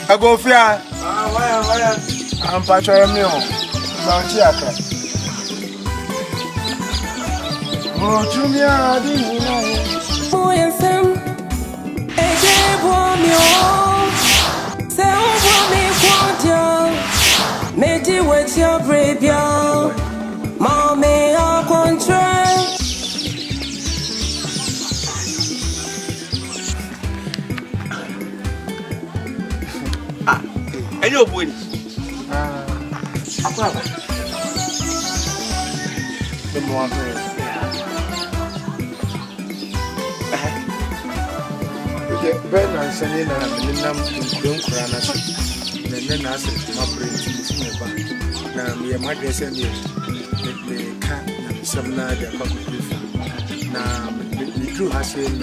Ago fear. I'm patching me on. Chiaka. Oh, Jumia, oh, yes, a gay woman. Say, oh, me, made you with your brave young. Mommy, I'll contract. And you're going. The more Ben and Selena and Nam don't cry. Then I said, my brain is in the back. Now, me and my dress and the cat and some night they're probably now, me too has said, me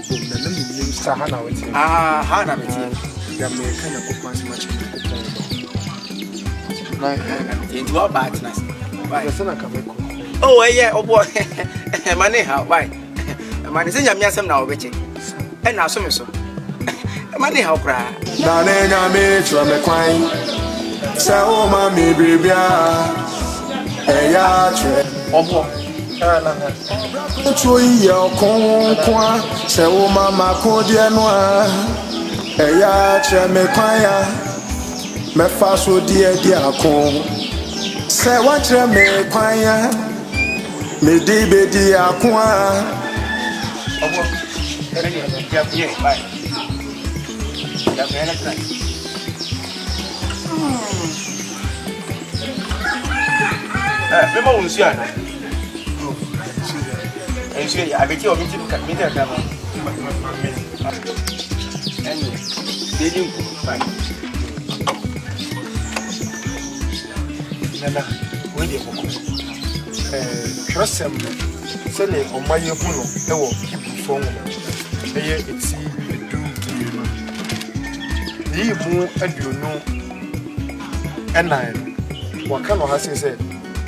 boom, and then you Sahana with him. Hana with him. They may kind of put much. Into our badness. Oh, yeah, oh boy. Money, how? Why? Man, is in your miasm now, Richie. And now, so. Money, how cry. Nana, me, from a quine. So, mammy, baby, a yard. True, your con, so, mamma, cordianoa. A yard, me, quire. Me faso dia kon se watre me kwanya me di be dia kon obo ya bye ya bela try me mo unsi ana ensi ya abeti o miti ka miti ka ma eni dedim ku fine. Nana, where do you go? Trust him. Send it on my phone. They will keep the phone. It's do you and you know. And I, what kind of has said?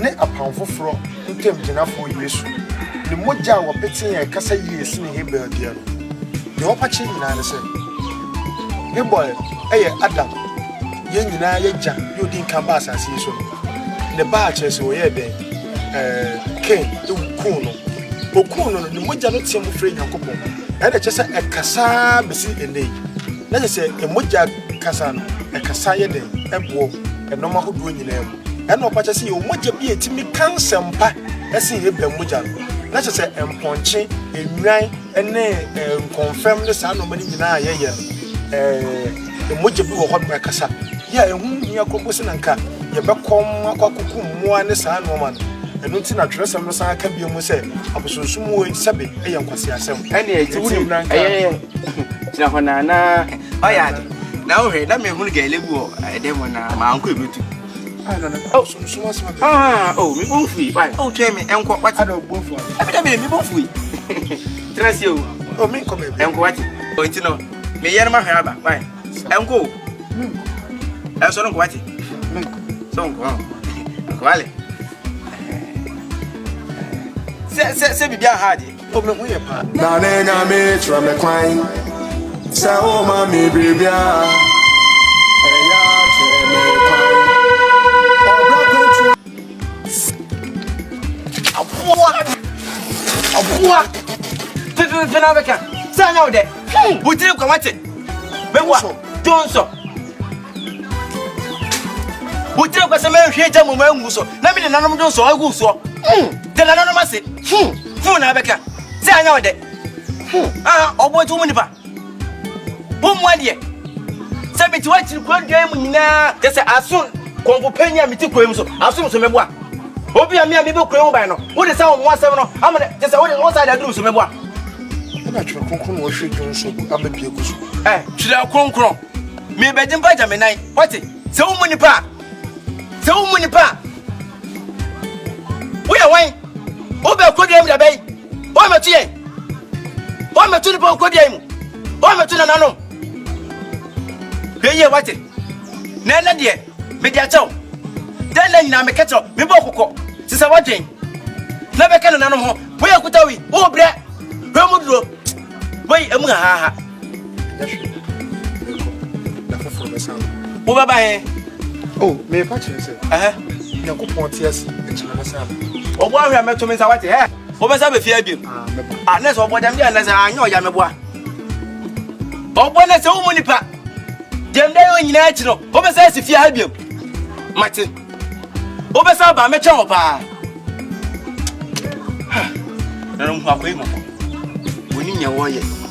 Ne a pound for fraud, who came enough for you. The Moja were petting a cassa years in him, dear. The opportunity, I said. Hey, boy, hey, Adam. Young and I, you didn't come back as you so. The batches were there, came to Kuno. Okuno, the Moja not some free and couple. And it's just a cassa beside the day. Let us say a Moja Cassan, a Cassaya day, and walk, and no more doing in them. And no patch see you Moja be a Timmy Council, as he had been Moja. Let us say, and Ponche, a nine, and then confirm the sound of money in our year. The Moja blew a hot by Cassa. Yeah, and whom you are composing and car. You back home, Quaku, one the son woman. And not in a dress of Massa can be almost said. I was so small in Sabi, a young Quasia. Any, it's a Nana. I had. Now, let me who get Lego. I didn't want my uncle. Oh, so much. Oh, we both free. Oh, Jamie, and what I don't both. I mean, we both free. Trust you. Oh, me come and what? Oh, you know, me and my hair back. Why? Uncle. That's all what. So, quality. Say, be hardy. Oh, no, we are part. Now, then I made from a quine. So, mammy, baby. What? Sign out there. We didn't come at it. But what? Don't so. We didn't go some here, gentlemen. Let me the number so I go so. Then anonymous. Phone Abeka. Sign out there. Oh, boy, 2 minutes. Boom, 1 year. 70 grand game now. Just as soon. Compania, me to Quim so. As soon as me bois. Obi a me a me bo kro ban no wo de sa 17 no am de just wo de one side do so me boa na tro konkron wo hwe dwon so am bia kusu tira konkron me be jimpa jame nan what se wo muni pa wo ya wan wo be ko dem da bai wo me tuye wo me tu ni pa ko dem wo me tu na no be ye what na de me dia chaw dan na nyina me ketro me bo kokko sisa wadwen na be kana nanom ho boy akuta wi wo bre hwemuduro boy emu ha na foforo be sa wo baba he oh me pa chere se Yakupon tears e china be sa obo ahwe meto me sa wate he wo be sa be fia biem na so obo dem dia na sa anyo ya meboa obo na se wo munipa dem dai o nyina achi no wo be sa si fia ha biem mate wo be sa ba me che ho pa na no ho akoy mo woni nya wo ye